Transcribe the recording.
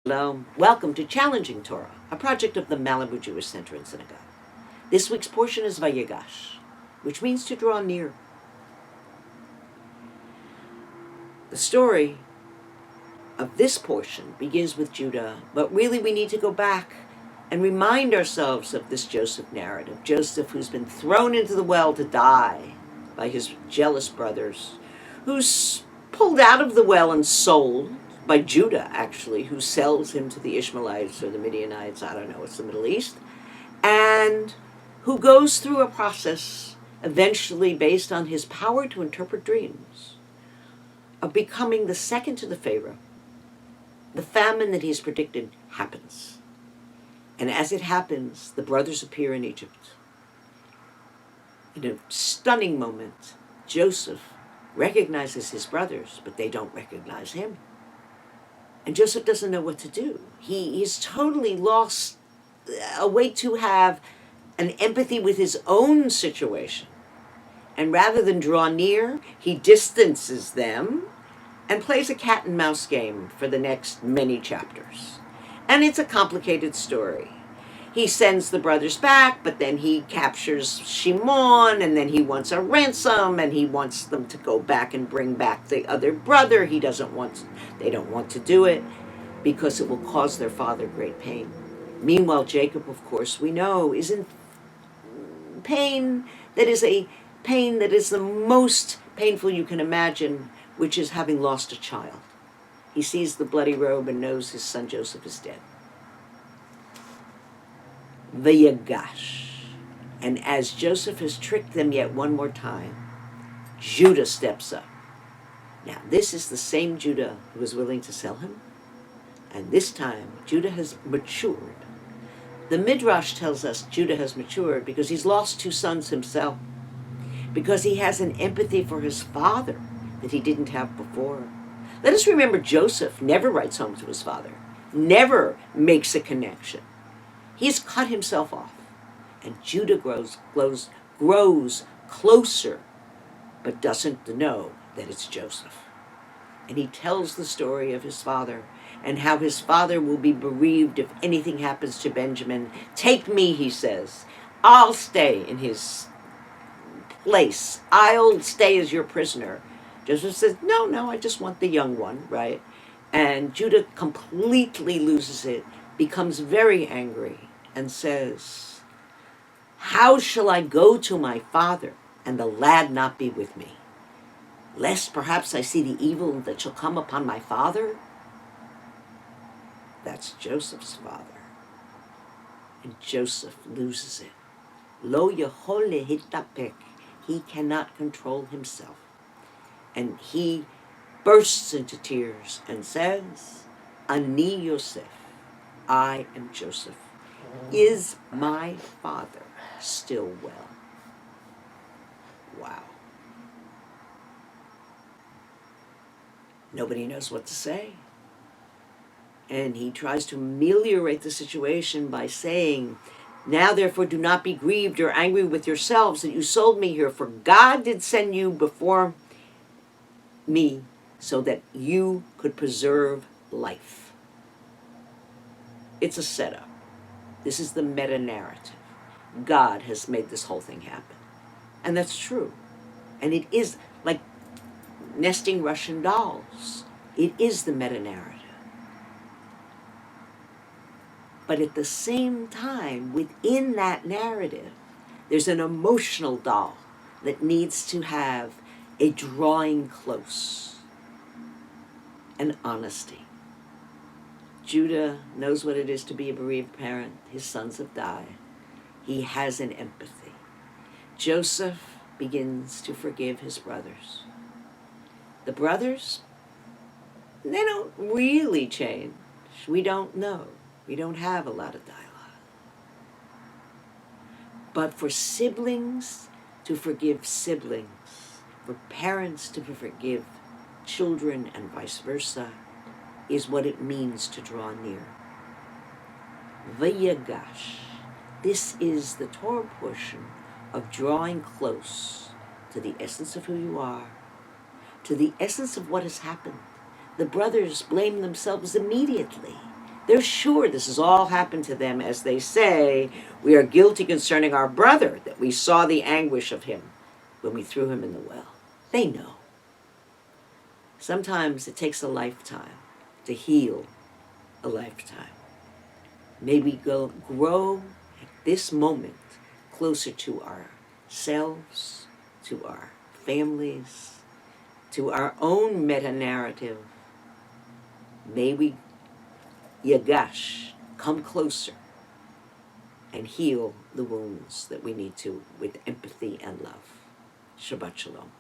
Shalom. Welcome to Challenging Torah, a project of the Malibu Jewish Center and Synagogue. This week's portion is Vayigash, which means to draw near. The story of this portion begins with Judah, but really we need to go back and remind ourselves of this Joseph narrative. Joseph, who's been thrown into the well to die by his jealous brothers, who's pulled out of the well and sold by Judah, actually, who sells him to the Ishmaelites or the Midianites, I don't know, it's the Middle East, and who goes through a process, eventually based on his power to interpret dreams, of becoming the second to the Pharaoh. The famine that he's predicted happens. And as it happens, the brothers appear in Egypt. In a stunning moment, Joseph recognizes his brothers, but they don't recognize him. And Joseph doesn't know what to do. He's totally lost a way to have an empathy with his own situation. And rather than draw near, he distances them and plays a cat and mouse game for the next many chapters. And it's a complicated story. He sends the brothers back, but then he captures Shimon, and then he wants a ransom, and he wants them to go back and bring back the other brother. They don't want to do it because it will cause their father great pain. Meanwhile, Jacob, of course, we know, is in pain that is the most painful you can imagine, which is having lost a child. He sees the bloody robe and knows his son Joseph is dead. Vayigash. And as Joseph has tricked them yet one more time, Judah steps up. Now, this is the same Judah who was willing to sell him. And this time, Judah has matured. The Midrash tells us Judah has matured because he's lost two sons himself, because he has an empathy for his father that he didn't have before. Let us remember Joseph never writes home to his father, never makes a connection. He's cut himself off, and Judah grows closer, but doesn't know that it's Joseph. And he tells the story of his father and how his father will be bereaved if anything happens to Benjamin. Take me, he says. I'll stay in his place. I'll stay as your prisoner. Joseph says, no, I just want the young one, right? And Judah completely loses it, becomes very angry, and says, how shall I go to my father and the lad not be with me? Lest perhaps I see the evil that shall come upon my father? That's Joseph's father. And Joseph loses it. Lo yachol lehitapek. He cannot control himself. And he bursts into tears and says, Ani Yosef, I am Joseph. Is my father still well? Wow. Nobody knows what to say. And he tries to ameliorate the situation by saying, now therefore do not be grieved or angry with yourselves that you sold me here, for God did send you before me so that you could preserve life. It's a setup. This is the meta-narrative. God has made this whole thing happen. And that's true. And it is like nesting Russian dolls. It is the meta-narrative. But at the same time, within that narrative, there's an emotional doll that needs to have a drawing close, an honesty. Judah knows what it is to be a bereaved parent. His sons have died. He has an empathy. Joseph begins to forgive his brothers. The brothers, they don't really change. We don't know. We don't have a lot of dialogue. But for siblings to forgive siblings, for parents to forgive children and vice versa, is what it means to draw near. Vayigash. This is the Torah portion of drawing close to the essence of who you are, to the essence of what has happened. The brothers blame themselves immediately. They're sure this has all happened to them, as they say, we are guilty concerning our brother, that we saw the anguish of him when we threw him in the well. They know. Sometimes it takes a lifetime to heal a lifetime. May we grow at this moment closer to ourselves, to our families, to our own meta-narrative. May we, Vayigash, come closer and heal the wounds that we need to with empathy and love. Shabbat Shalom.